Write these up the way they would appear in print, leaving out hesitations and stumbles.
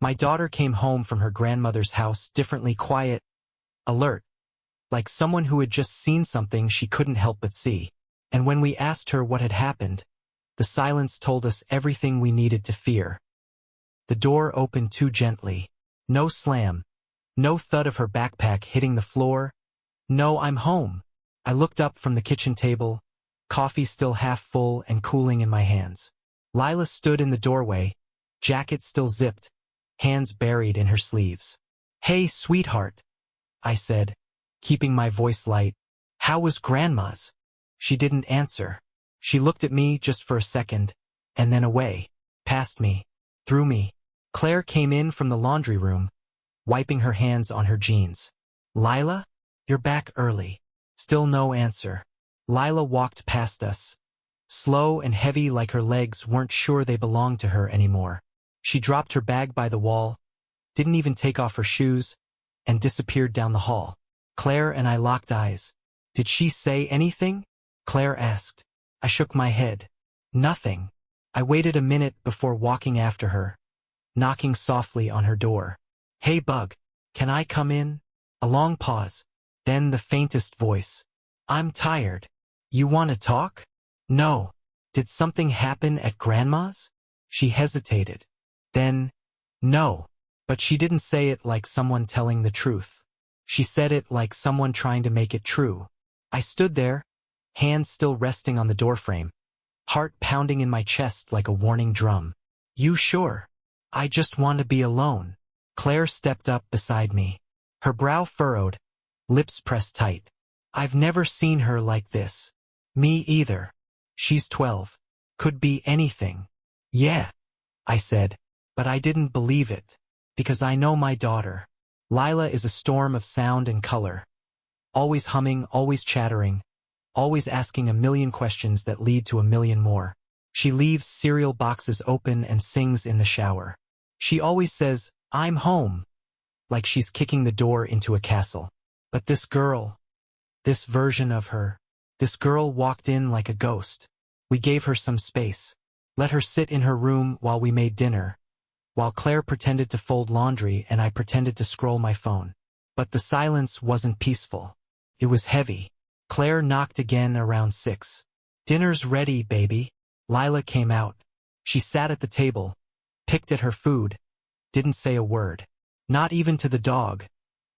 My daughter came home from her grandmother's house differently quiet, alert, like someone who had just seen something she couldn't help but see. And when we asked her what had happened, the silence told us everything we needed to fear. The door opened too gently. No slam. No thud of her backpack hitting the floor. No, I'm home. I looked up from the kitchen table, coffee still half full and cooling in my hands. Lila stood in the doorway, jacket still zipped, hands buried in her sleeves. "Hey, sweetheart," I said, keeping my voice light. "How was Grandma's?" She didn't answer. She looked at me just for a second, and then away, past me, through me. Claire came in from the laundry room, wiping her hands on her jeans. "Lila, you're back early." Still no answer. Lila walked past us, slow and heavy like her legs weren't sure they belonged to her anymore. She dropped her bag by the wall, didn't even take off her shoes, and disappeared down the hall. Claire and I locked eyes. "Did she say anything?" Claire asked. I shook my head. "Nothing." I waited a minute before walking after her, knocking softly on her door. "Hey, Bug, can I come in?" A long pause, then the faintest voice. "I'm tired. You want to talk?" "No." "Did something happen at Grandma's?" She hesitated. Then, "No." But she didn't say it like someone telling the truth. She said it like someone trying to make it true. I stood there, hands still resting on the doorframe, heart pounding in my chest like a warning drum. "You sure?" "I just want to be alone." Claire stepped up beside me, her brow furrowed, lips pressed tight. "I've never seen her like this." "Me either." "She's 12. Could be anything." "Yeah," I said, but I didn't believe it, because I know my daughter. Lila is a storm of sound and color, always humming, always chattering, always asking a million questions that lead to a million more. She leaves cereal boxes open and sings in the shower. She always says, "I'm home," like she's kicking the door into a castle. But this girl, this version of her, this girl walked in like a ghost. We gave her some space, let her sit in her room while we made dinner, while Claire pretended to fold laundry and I pretended to scroll my phone. But the silence wasn't peaceful. It was heavy. Claire knocked again around 6. "Dinner's ready, baby." Lila came out. She sat at the table, picked at her food, didn't say a word. Not even to the dog,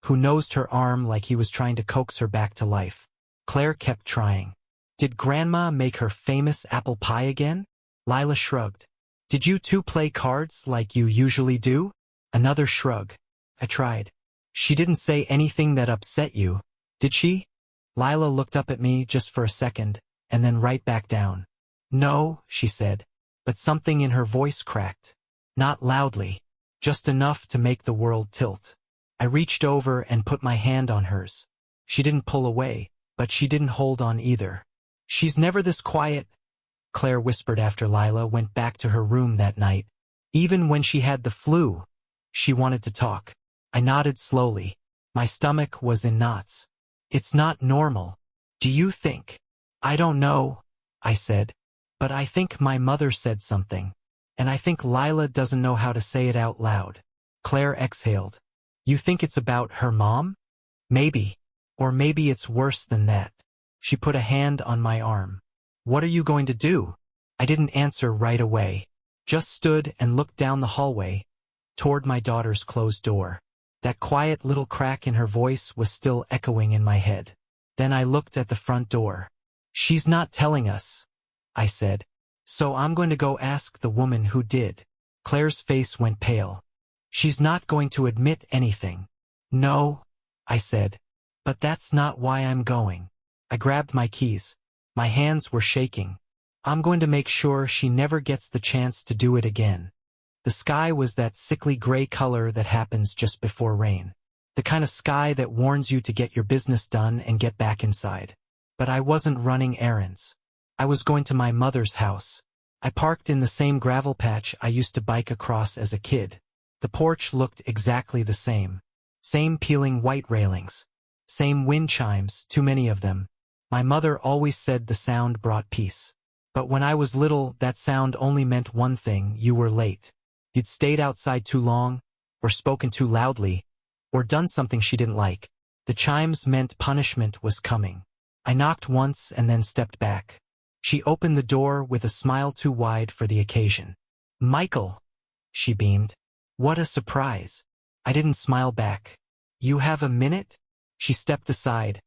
who nosed her arm like he was trying to coax her back to life. Claire kept trying. "Did Grandma make her famous apple pie again?" Lila shrugged. "Did you two play cards like you usually do?" Another shrug. I tried. "She didn't say anything that upset you, did she?" Lila looked up at me just for a second, and then right back down. "No," she said, but something in her voice cracked. Not loudly, just enough to make the world tilt. I reached over and put my hand on hers. She didn't pull away, but she didn't hold on either. "She's never this quiet," Claire whispered after Lila went back to her room that night. "Even when she had the flu, she wanted to talk." I nodded slowly. My stomach was in knots. "It's not normal. Do you think?" "I don't know," I said. "But I think my mother said something. And I think Lila doesn't know how to say it out loud." Claire exhaled. "You think it's about her mom?" "Maybe. Or maybe it's worse than that." She put a hand on my arm. "What are you going to do?" I didn't answer right away. Just stood and looked down the hallway, toward my daughter's closed door. That quiet little crack in her voice was still echoing in my head. Then I looked at the front door. "She's not telling us," I said. "So I'm going to go ask the woman who did." Claire's face went pale. "She's not going to admit anything." "No," I said. "But that's not why I'm going." I grabbed my keys. My hands were shaking. "I'm going to make sure she never gets the chance to do it again." The sky was that sickly gray color that happens just before rain. The kind of sky that warns you to get your business done and get back inside. But I wasn't running errands. I was going to my mother's house. I parked in the same gravel patch I used to bike across as a kid. The porch looked exactly the same. Same peeling white railings. Same wind chimes, too many of them. My mother always said the sound brought peace. But when I was little, that sound only meant one thing: you were late. You'd stayed outside too long, or spoken too loudly, or done something she didn't like. The chimes meant punishment was coming. I knocked once and then stepped back. She opened the door with a smile too wide for the occasion. "Michael," she beamed. "What a surprise." I didn't smile back. "You have a minute?" She stepped aside,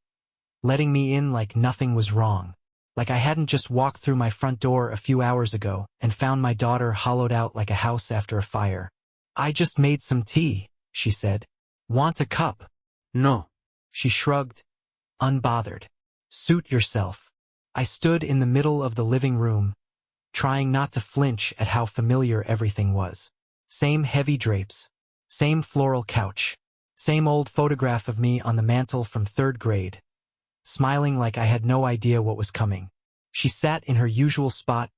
letting me in like nothing was wrong. Like I hadn't just walked through my front door a few hours ago and found my daughter hollowed out like a house after a fire. "I just made some tea," she said. "Want a cup?" No. She shrugged, unbothered. "Suit yourself." I stood in the middle of the living room, trying not to flinch at how familiar everything was. Same heavy drapes, same floral couch, same old photograph of me on the mantel from 3rd grade, smiling like I had no idea what was coming. She sat in her usual spot,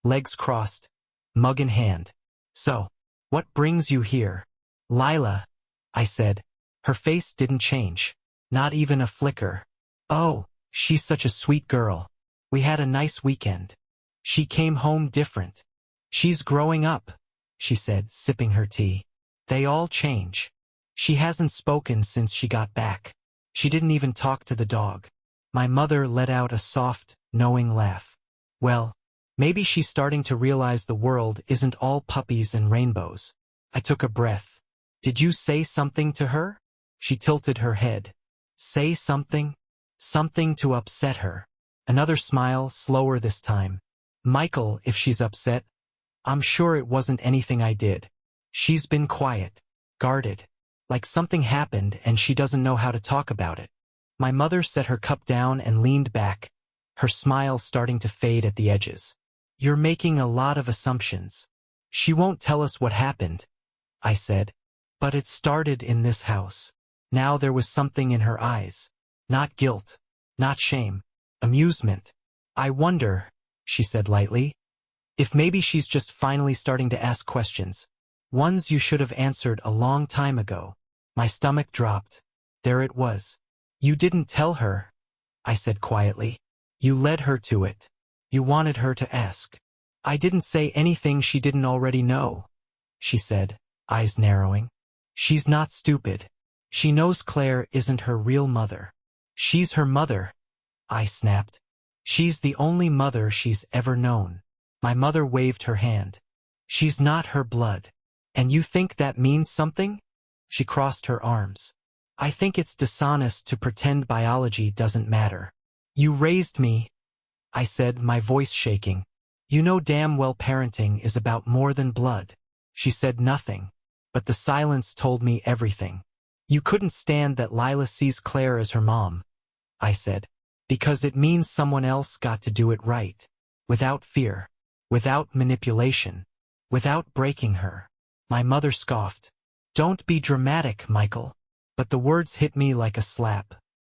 legs crossed, mug in hand. "So, what brings you here?" "Lila," I said. Her face didn't change, not even a flicker. "Oh, she's such a sweet girl. We had a nice weekend. She came home different. She's growing up," she said, sipping her tea. "They all change. She hasn't spoken since she got back. She didn't even talk to the dog." My mother let out a soft, knowing laugh. "Well, maybe she's starting to realize the world isn't all puppies and rainbows." I took a breath. "Did you say something to her?" She tilted her head. "Say something?" "Something to upset her." Another smile, slower this time. "Michael, if she's upset, I'm sure it wasn't anything I did. She's been quiet, guarded, like something happened and she doesn't know how to talk about it." My mother set her cup down and leaned back, her smile starting to fade at the edges. "You're making a lot of assumptions. She won't tell us what happened," I said. "But it started in this house." Now there was something in her eyes. Not guilt, not shame, amusement. "I wonder," she said lightly, "if maybe she's just finally starting to ask questions. Ones you should have answered a long time ago." My stomach dropped. There it was. "You didn't tell her," I said quietly. "You led her to it. You wanted her to ask." "I didn't say anything she didn't already know," she said, eyes narrowing. "She's not stupid. She knows Claire isn't her real mother." "She's her mother," I snapped. "She's the only mother she's ever known." My mother waved her hand. "She's not her blood." "And you think that means something?" She crossed her arms. "I think it's dishonest to pretend biology doesn't matter." "You raised me," I said, my voice shaking. "You know damn well parenting is about more than blood." She said nothing, but the silence told me everything. "You couldn't stand that Lila sees Claire as her mom," I said, "because it means someone else got to do it right, without fear, without manipulation, without breaking her." My mother scoffed. "Don't be dramatic, Michael." But the words hit me like a slap,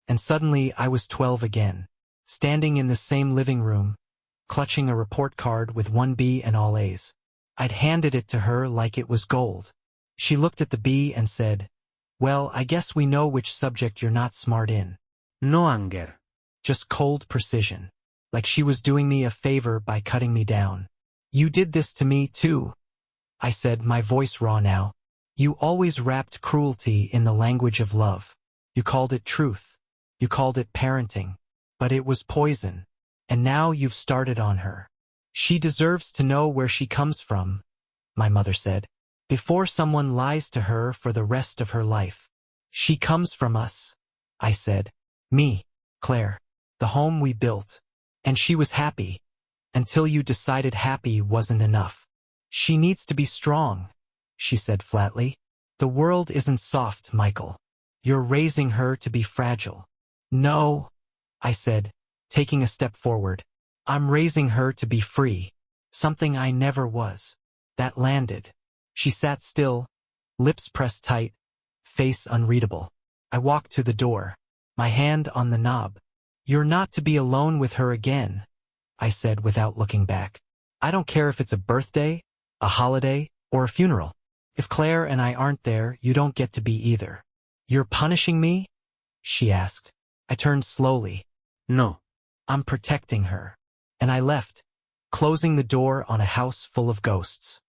and suddenly I was 12 again, standing in the same living room, clutching a report card with 1 B and all A's. I'd handed it to her like it was gold. She looked at the B and said, "Well, I guess we know which subject you're not smart in." No anger. Just cold precision, like she was doing me a favor by cutting me down. "You did this to me too," I said, my voice raw now. "You always wrapped cruelty in the language of love. You called it truth. You called it parenting. But it was poison. And now you've started on her. She deserves to know where she comes from," my mother said, "before someone lies to her for the rest of her life." "She comes from us," I said. "Me, Claire, the home we built. And she was happy, until you decided happy wasn't enough." "She needs to be strong," she said flatly. "The world isn't soft, Michael. You're raising her to be fragile." "No," I said, taking a step forward. "I'm raising her to be free, something I never was." That landed. She sat still, lips pressed tight, face unreadable. I walked to the door, my hand on the knob. "You're not to be alone with her again," I said without looking back. "I don't care if it's a birthday, a holiday, or a funeral. If Claire and I aren't there, you don't get to be either." "You're punishing me?" she asked. I turned slowly. No. "I'm protecting her." And I left, closing the door on a house full of ghosts.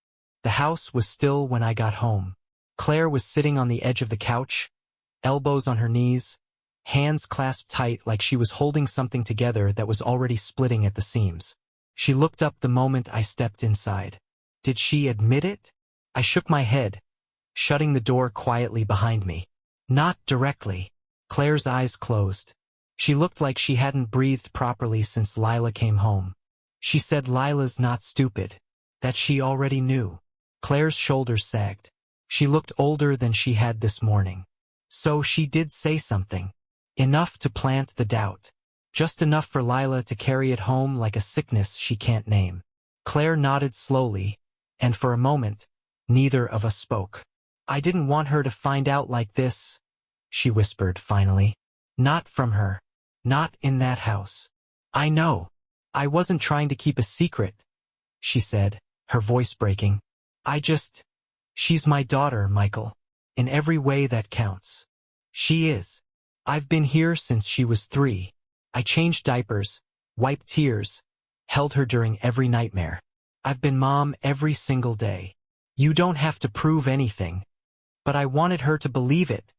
The house was still when I got home. Claire was sitting on the edge of the couch, elbows on her knees, hands clasped tight like she was holding something together that was already splitting at the seams. She looked up the moment I stepped inside. Did she admit it? I shook my head, shutting the door quietly behind me. Not directly. Claire's eyes closed. She looked like she hadn't breathed properly since Lila came home. She said Lila's not stupid. That she already knew. Claire's shoulders sagged. She looked older than she had this morning. So she did say something. Enough to plant the doubt. Just enough for Lila to carry it home like a sickness she can't name. Claire nodded slowly, and for a moment, neither of us spoke. I didn't want her to find out like this, she whispered finally. Not from her. Not in that house. I know. I wasn't trying to keep a secret, she said, her voice breaking. She's my daughter, Michael. In every way that counts. She is. I've been here since she was 3. I changed diapers, wiped tears, held her during every nightmare. I've been mom every single day. You don't have to prove anything. But I wanted her to believe it.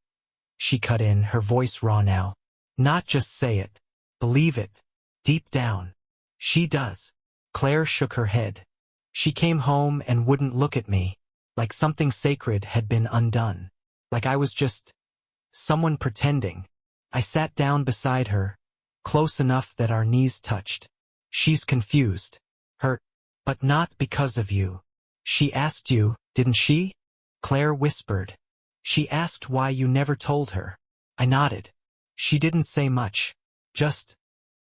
She cut in, her voice raw now. Not just say it. Believe it. Deep down. She does. Claire shook her head. She came home and wouldn't look at me, like something sacred had been undone. Like I was just someone pretending. I sat down beside her, close enough that our knees touched. She's confused. Hurt. But not because of you. She asked you, didn't she? Claire whispered. She asked why you never told her. I nodded. She didn't say much. Just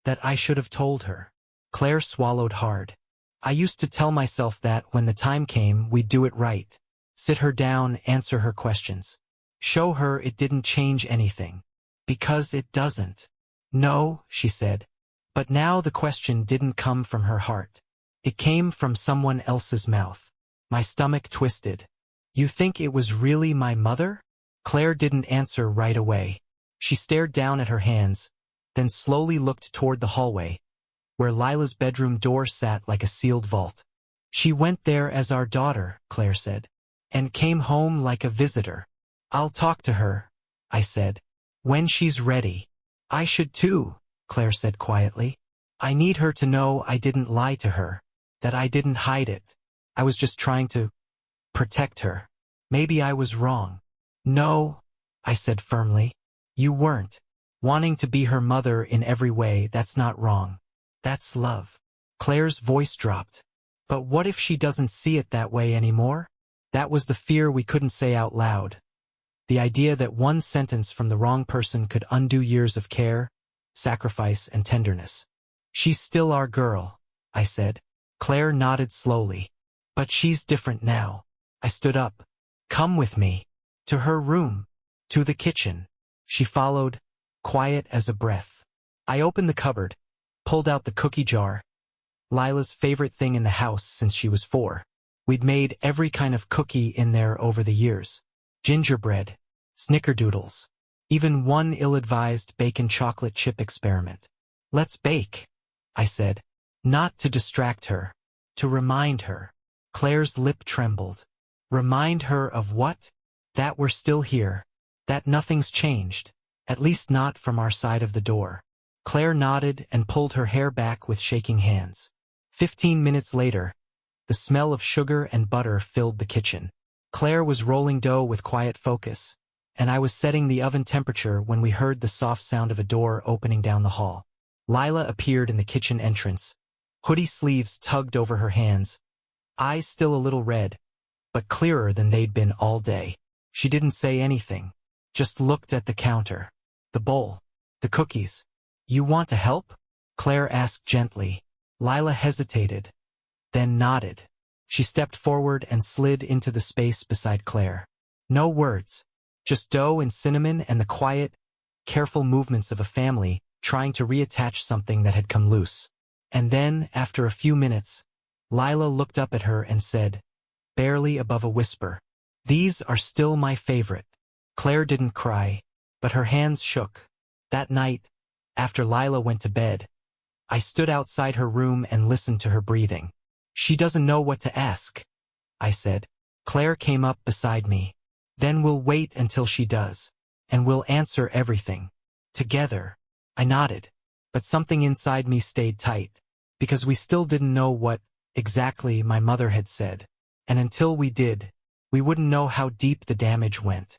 that I should have told her. Claire swallowed hard. I used to tell myself that when the time came, we'd do it right. Sit her down, answer her questions. Show her it didn't change anything. Because it doesn't. No, she said. But now the question didn't come from her heart. It came from someone else's mouth. My stomach twisted. You think it was really my mother? Claire didn't answer right away. She stared down at her hands, then slowly looked toward the hallway, where Lila's bedroom door sat like a sealed vault. She went there as our daughter, Claire said, and came home like a visitor. I'll talk to her, I said, when she's ready. I should too, Claire said quietly. I need her to know I didn't lie to her, that I didn't hide it. I was just trying to protect her. Maybe I was wrong. No, I said firmly. You weren't. Wanting to be her mother in every way, that's not wrong. That's love. Claire's voice dropped. But what if she doesn't see it that way anymore? That was the fear we couldn't say out loud. The idea that one sentence from the wrong person could undo years of care, sacrifice, and tenderness. She's still our girl, I said. Claire nodded slowly. But she's different now. I stood up. Come with me. To her room. To the kitchen. She followed, quiet as a breath. I opened the cupboard, pulled out the cookie jar. Lila's favorite thing in the house since she was 4. We'd made every kind of cookie in there over the years. Gingerbread, snickerdoodles, even one ill-advised bacon chocolate chip experiment. Let's bake, I said. Not to distract her, to remind her. Claire's lip trembled. Remind her of what? That we're still here. That nothing's changed. At least not from our side of the door. Claire nodded and pulled her hair back with shaking hands. 15 minutes later, the smell of sugar and butter filled the kitchen. Claire was rolling dough with quiet focus, and I was setting the oven temperature when we heard the soft sound of a door opening down the hall. Lila appeared in the kitchen entrance. Hoodie sleeves tugged over her hands, eyes still a little red, but clearer than they'd been all day. She didn't say anything, just looked at the counter. The bowl, the cookies. You want to help? Claire asked gently. Lila hesitated, then nodded. She stepped forward and slid into the space beside Claire. No words, just dough and cinnamon and the quiet, careful movements of a family trying to reattach something that had come loose. And then, after a few minutes, Lila looked up at her and said, barely above a whisper, "These are still my favorite." Claire didn't cry, but her hands shook. That night, after Lila went to bed, I stood outside her room and listened to her breathing. She doesn't know what to ask, I said. Claire came up beside me. Then we'll wait until she does. And we'll answer everything. Together. I nodded. But something inside me stayed tight. Because we still didn't know what, exactly, my mother had said. And until we did, we wouldn't know how deep the damage went.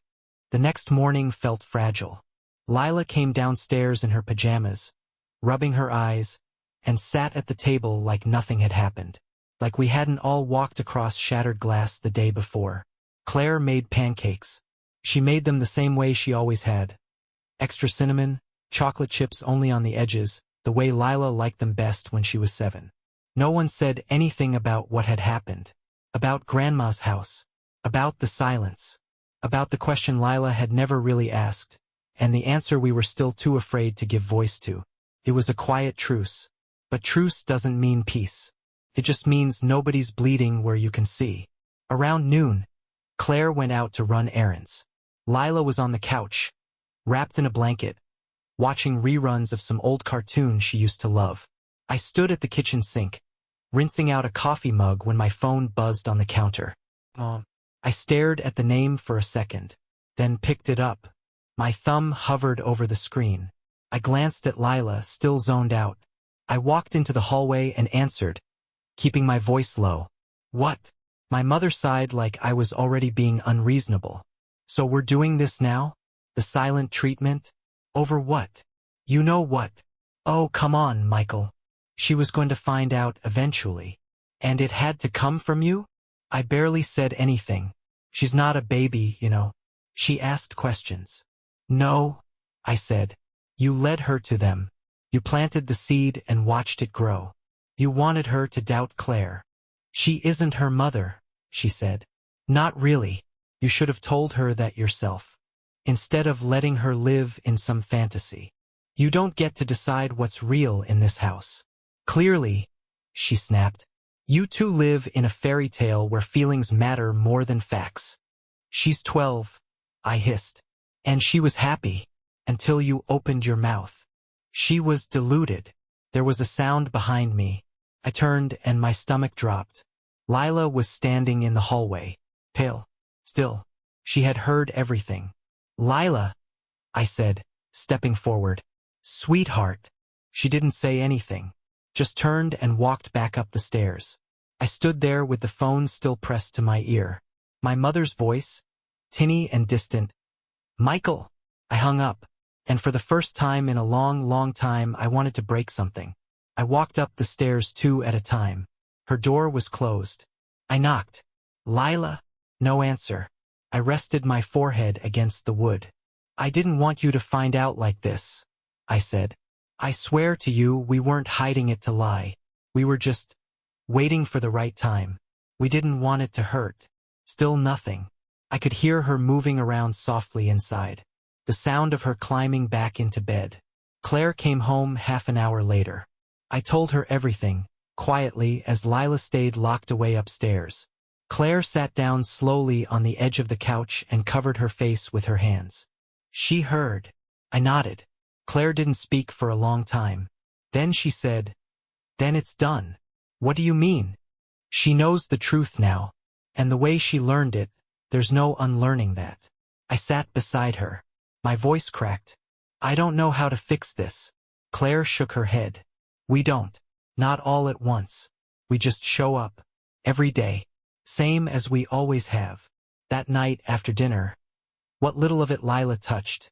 The next morning felt fragile. Lila came downstairs in her pajamas, rubbing her eyes, and sat at the table like nothing had happened. Like we hadn't all walked across shattered glass the day before. Claire made pancakes. She made them the same way she always had. Extra cinnamon, chocolate chips only on the edges, the way Lila liked them best when she was 7. No one said anything about what had happened. About Grandma's house. About the silence. About the question Lila had never really asked, and the answer we were still too afraid to give voice to. It was a quiet truce. But truce doesn't mean peace. It just means nobody's bleeding where you can see. Around noon, Claire went out to run errands. Lila was on the couch, wrapped in a blanket, watching reruns of some old cartoon she used to love. I stood at the kitchen sink, rinsing out a coffee mug when my phone buzzed on the counter. Mom. I stared at the name for a second, then picked it up. My thumb hovered over the screen. I glanced at Lila, still zoned out. I walked into the hallway and answered, keeping my voice low. What? My mother sighed like I was already being unreasonable. So we're doing this now? The silent treatment? Over what? You know what? Oh, come on, Michael. She was going to find out eventually. And it had to come from you? I barely said anything. She's not a baby, you know. She asked questions. No, I said. You led her to them. You planted the seed and watched it grow. You wanted her to doubt Claire. She isn't her mother, she said. Not really. You should have told her that yourself. Instead of letting her live in some fantasy. You don't get to decide what's real in this house. Clearly, she snapped. You two live in a fairy tale where feelings matter more than facts. She's 12, I hissed. And she was happy, until you opened your mouth. She was deluded. There was a sound behind me. I turned and my stomach dropped. Lila was standing in the hallway, pale, still. She had heard everything. Lila, I said, stepping forward. Sweetheart. She didn't say anything, just turned and walked back up the stairs. I stood there with the phone still pressed to my ear. My mother's voice, tinny and distant. Michael! I hung up, and for the first time in a long, long time I wanted to break something. I walked up the stairs 2 at a time. Her door was closed. I knocked. Lila? No answer. I rested my forehead against the wood. I didn't want you to find out like this, I said. I swear to you we weren't hiding it to lie. We were just waiting for the right time. We didn't want it to hurt. Still nothing. I could hear her moving around softly inside. The sound of her climbing back into bed. Claire came home half an hour later. I told her everything, quietly, as Lila stayed locked away upstairs. Claire sat down slowly on the edge of the couch and covered her face with her hands. She heard. I nodded. Claire didn't speak for a long time. Then she said, Then it's done. What do you mean? She knows the truth now. And the way she learned it, there's no unlearning that. I sat beside her. My voice cracked. I don't know how to fix this. Claire shook her head. We don't. Not all at once. We just show up. Every day. Same as we always have. That night after dinner. What little of it Lila touched.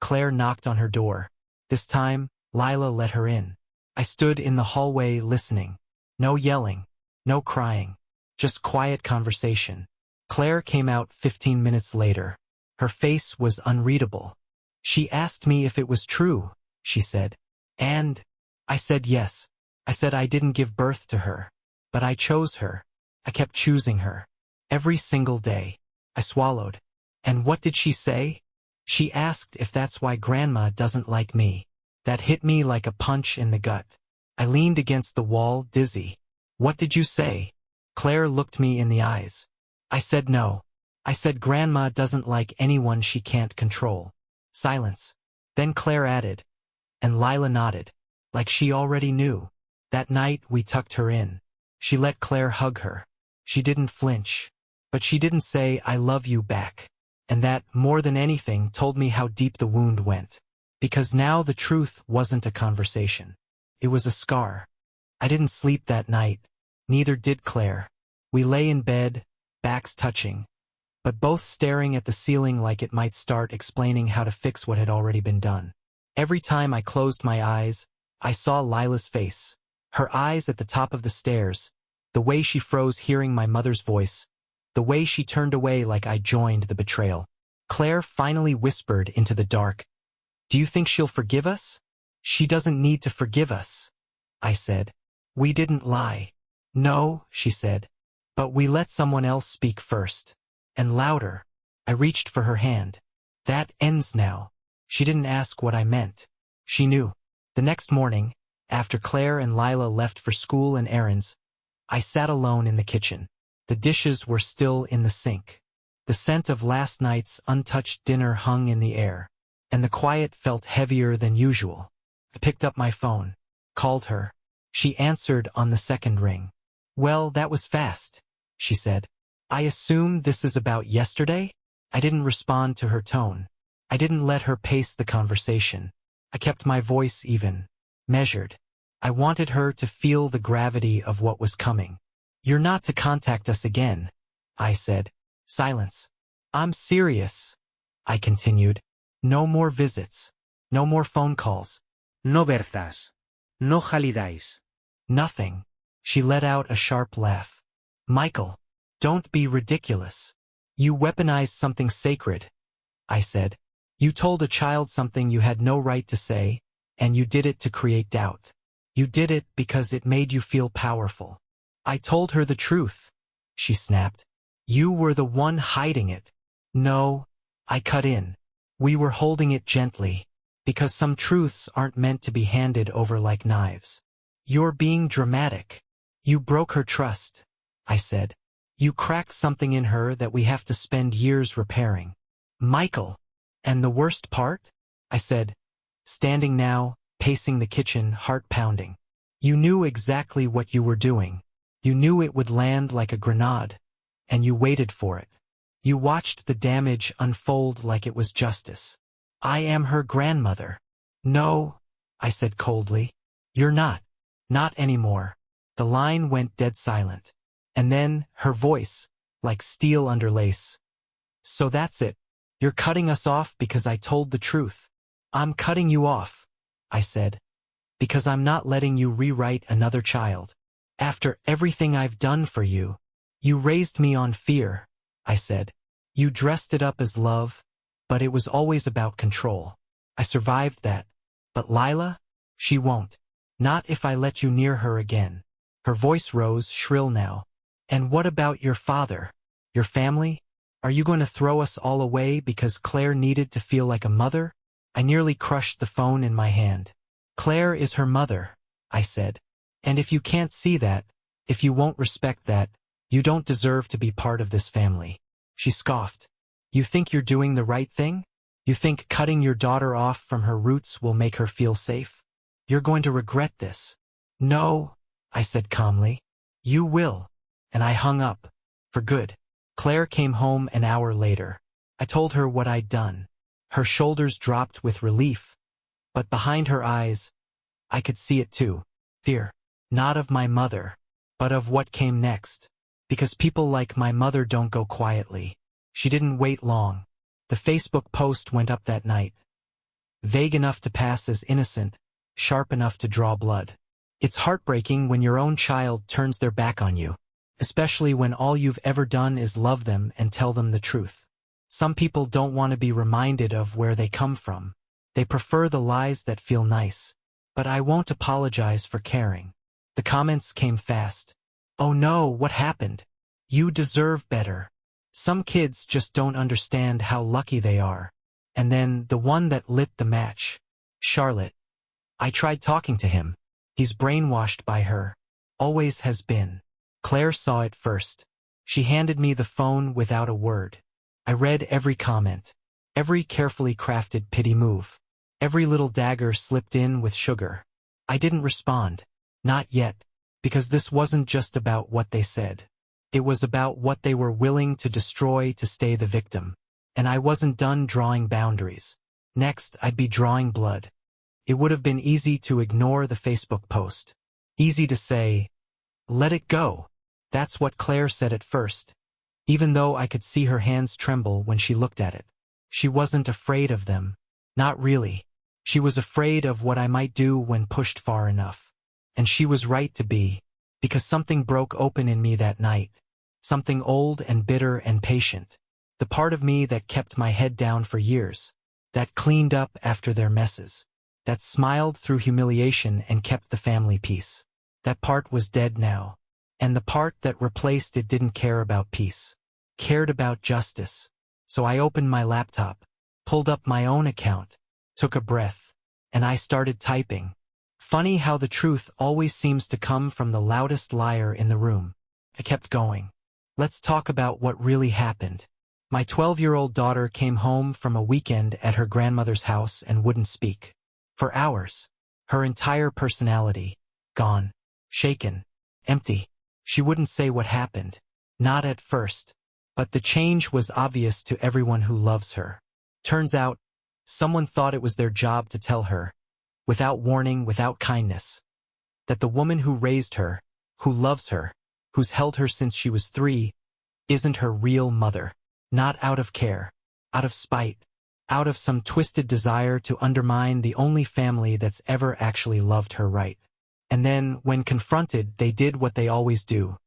Claire knocked on her door. This time, Lila let her in. I stood in the hallway listening. No yelling. No crying. Just quiet conversation. Claire came out 15 minutes later. Her face was unreadable. She asked me if it was true, she said. And I said yes. I said I didn't give birth to her. But I chose her. I kept choosing her. Every single day. I swallowed. And what did she say? She asked if that's why Grandma doesn't like me. That hit me like a punch in the gut. I leaned against the wall, dizzy. What did you say? Claire looked me in the eyes. I said no. I said Grandma doesn't like anyone she can't control. Silence. Then Claire added. And Lila nodded. Like she already knew. That night we tucked her in. She let Claire hug her. She didn't flinch. But she didn't say I love you back. And that, more than anything, told me how deep the wound went. Because now the truth wasn't a conversation. It was a scar. I didn't sleep that night. Neither did Claire. We lay in bed, backs touching, but both staring at the ceiling like it might start explaining how to fix what had already been done. Every time I closed my eyes, I saw Lila's face. Her eyes at the top of the stairs, the way she froze hearing my mother's voice, the way she turned away like I joined the betrayal. Claire finally whispered into the dark, "Do you think she'll forgive us?" "She doesn't need to forgive us," I said. "We didn't lie." "No," she said. "But we let someone else speak first." And louder. I reached for her hand. "That ends now." She didn't ask what I meant. She knew. The next morning, after Claire and Lila left for school and errands, I sat alone in the kitchen. The dishes were still in the sink. The scent of last night's untouched dinner hung in the air, and the quiet felt heavier than usual. I picked up my phone, called her. She answered on the second ring. "Well, that was fast," she said. "I assume this is about yesterday?" I didn't respond to her tone. I didn't let her pace the conversation. I kept my voice even, measured. I wanted her to feel the gravity of what was coming. "You're not to contact us again," I said. Silence. "I'm serious," I continued. "No more visits. No more phone calls. No verzas. No holidays. Nothing." She let out a sharp laugh. "Michael, don't be ridiculous. You weaponized something sacred," I said. "You told a child something you had no right to say, and you did it to create doubt. You did it because it made you feel powerful." I told her the truth, she snapped. "You were the one hiding it." "No," I cut in. "We were holding it gently, because some truths aren't meant to be handed over like knives." "You're being dramatic. You broke her trust," I said. "You cracked something in her that we have to spend years repairing." "Michael, and the worst part?" I said, standing now, pacing the kitchen, heart pounding. "You knew exactly what you were doing. You knew it would land like a grenade, and you waited for it. You watched the damage unfold like it was justice." "I am her grandmother." "No," I said coldly. "You're not. Not anymore." The line went dead silent. And then, her voice, like steel under lace. "So that's it. You're cutting us off because I told the truth." "I'm cutting you off," I said, "because I'm not letting you rewrite another child. After everything I've done for you, you raised me on fear," I said. "You dressed it up as love, but it was always about control. I survived that. But Lila, she won't. Not if I let you near her again." Her voice rose, shrill now. "And what about your father? Your family? Are you going to throw us all away because Claire needed to feel like a mother?" I nearly crushed the phone in my hand. "Claire is her mother," I said. "And if you can't see that, if you won't respect that, you don't deserve to be part of this family." She scoffed. "You think you're doing the right thing? You think cutting your daughter off from her roots will make her feel safe? You're going to regret this." "No," I said calmly. "You will." And I hung up. For good. Claire came home an hour later. I told her what I'd done. Her shoulders dropped with relief, but behind her eyes, I could see it too. Fear. Not of my mother, but of what came next. Because people like my mother don't go quietly. She didn't wait long. The Facebook post went up that night. Vague enough to pass as innocent, sharp enough to draw blood. It's heartbreaking when your own child turns their back on you, especially when all you've ever done is love them and tell them the truth. Some people don't want to be reminded of where they come from. They prefer the lies that feel nice. But I won't apologize for caring. The comments came fast. "Oh no, what happened? You deserve better. Some kids just don't understand how lucky they are." And then the one that lit the match. "Charlotte. I tried talking to him. He's brainwashed by her. Always has been." Claire saw it first. She handed me the phone without a word. I read every comment, every carefully crafted pity move, every little dagger slipped in with sugar. I didn't respond. Not yet. Because this wasn't just about what they said. It was about what they were willing to destroy to stay the victim. And I wasn't done drawing boundaries. Next, I'd be drawing blood. It would have been easy to ignore the Facebook post. Easy to say, let it go. That's what Claire said at first. Even though I could see her hands tremble when she looked at it. She wasn't afraid of them. Not really. She was afraid of what I might do when pushed far enough. And she was right to be, because something broke open in me that night. Something old and bitter and patient. The part of me that kept my head down for years. That cleaned up after their messes. That smiled through humiliation and kept the family peace. That part was dead now. And the part that replaced it didn't care about peace. Cared about justice. So I opened my laptop, pulled up my own account, took a breath, and I started typing. Funny how the truth always seems to come from the loudest liar in the room. I kept going. Let's talk about what really happened. My 12-year-old daughter came home from a weekend at her grandmother's house and wouldn't speak. For hours. Her entire personality. Gone. Shaken. Empty. She wouldn't say what happened. Not at first. But the change was obvious to everyone who loves her. Turns out, someone thought it was their job to tell her, without warning, without kindness, that the woman who raised her, who loves her, who's held her since she was 3, isn't her real mother. Not out of care, out of spite, out of some twisted desire to undermine the only family that's ever actually loved her right. And then, when confronted, they did what they always do.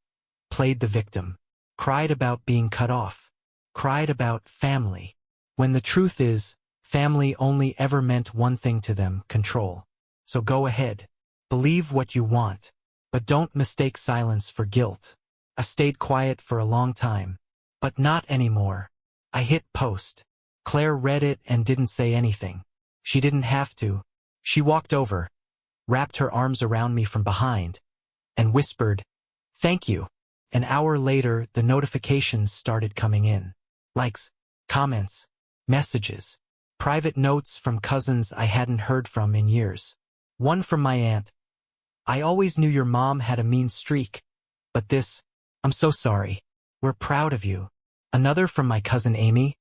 Played the victim. Cried about being cut off. Cried about family. When the truth is, family only ever meant one thing to them, control. So go ahead. Believe what you want. But don't mistake silence for guilt. I've stayed quiet for a long time. But not anymore. I hit post. Claire read it and didn't say anything. She didn't have to. She walked over, wrapped her arms around me from behind, and whispered, "Thank you." An hour later, the notifications started coming in. Likes, comments, messages, private notes from cousins I hadn't heard from in years. One from my aunt. "I always knew your mom had a mean streak. But this, I'm so sorry. We're proud of you." Another from my cousin Amy.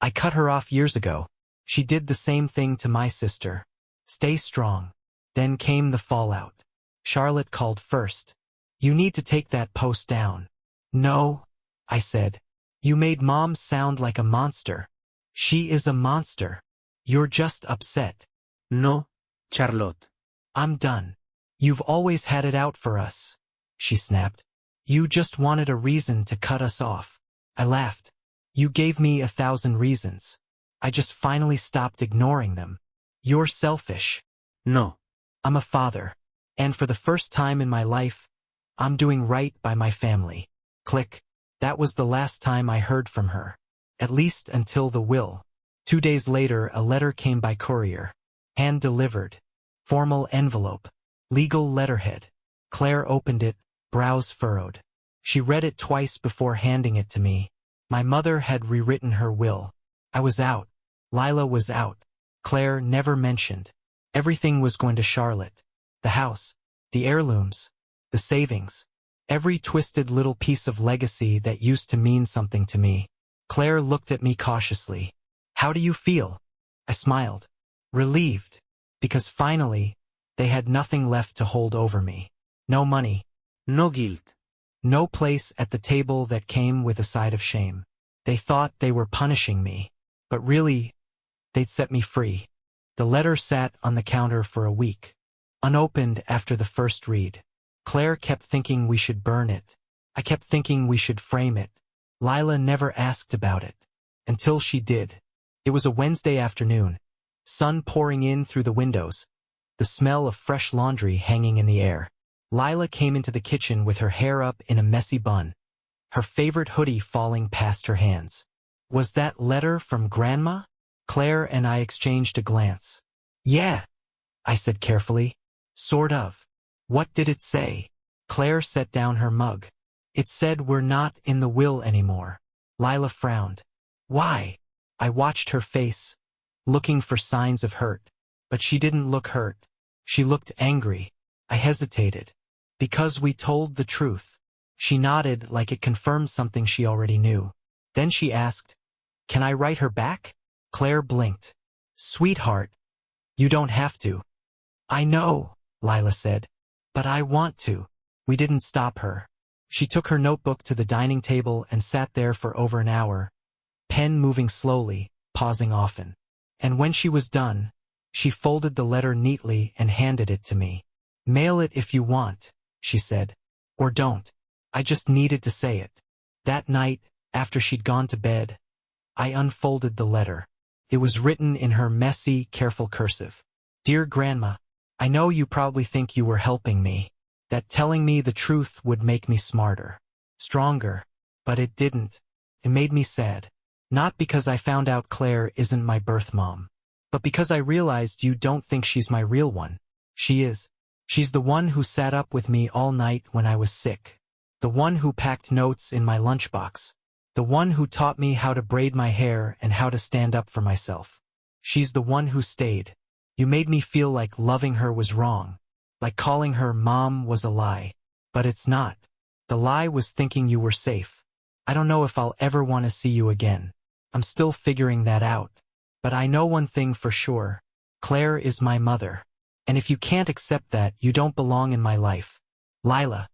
"I cut her off years ago. She did the same thing to my sister. Stay strong." Then came the fallout. Charlotte called first. "You need to take that post down." "No," I said. "You made Mom sound like a monster." "She is a monster. You're just upset." No, Charlotte. "I'm done. You've always had it out for us," she snapped. "You just wanted a reason to cut us off." I laughed. "You gave me 1,000 reasons. I just finally stopped ignoring them." "You're selfish." No. "I'm a father. And for the first time in my life, I'm doing right by my family." Click. That was the last time I heard from her. At least until the will. 2 days later, a letter came by courier. Hand-delivered. Formal envelope. Legal letterhead. Claire opened it, brows furrowed. She read it twice before handing it to me. My mother had rewritten her will. I was out. Lila was out. Claire never mentioned. Everything was going to Charlotte. The house. The heirlooms. The savings. Every twisted little piece of legacy that used to mean something to me. Claire looked at me cautiously. "How do you feel?" I smiled. Relieved. Because finally, they had nothing left to hold over me. No money. No guilt. No place at the table that came with a side of shame. They thought they were punishing me. But really, they'd set me free. The letter sat on the counter for a week. Unopened after the first read. Claire kept thinking we should burn it. I kept thinking we should frame it. Lila never asked about it. Until she did. It was a Wednesday afternoon. Sun pouring in through the windows. The smell of fresh laundry hanging in the air. Lila came into the kitchen with her hair up in a messy bun. Her favorite hoodie falling past her hands. "Was that letter from Grandma?" Claire and I exchanged a glance. "Yeah," I said carefully. "Sort of." "What did it say?" Claire set down her mug. "It said we're not in the will anymore." Lila frowned. "Why?" I watched her face, looking for signs of hurt. But she didn't look hurt. She looked angry. I hesitated. "Because we told the truth." She nodded like it confirmed something she already knew. Then she asked, Can I write her back? Claire blinked. Sweetheart, you don't have to. I know, Lila said. But I want to. We didn't stop her. She took her notebook to the dining table and sat there for over an hour, pen moving slowly, pausing often. And when she was done, she folded the letter neatly and handed it to me. Mail it if you want, she said. Or don't. I just needed to say it. That night, after she'd gone to bed, I unfolded the letter. It was written in her messy, careful cursive. Dear Grandma, I know you probably think you were helping me, that telling me the truth would make me smarter, stronger, but it didn't. It made me sad. Not because I found out Claire isn't my birth mom, but because I realized you don't think she's my real one. She is. She's the one who sat up with me all night when I was sick. The one who packed notes in my lunchbox. The one who taught me how to braid my hair and how to stand up for myself. She's the one who stayed. You made me feel like loving her was wrong, like calling her mom was a lie. But it's not. The lie was thinking you were safe. I don't know if I'll ever want to see you again. I'm still figuring that out. But I know one thing for sure. Claire is my mother. And if you can't accept that, you don't belong in my life. Lila.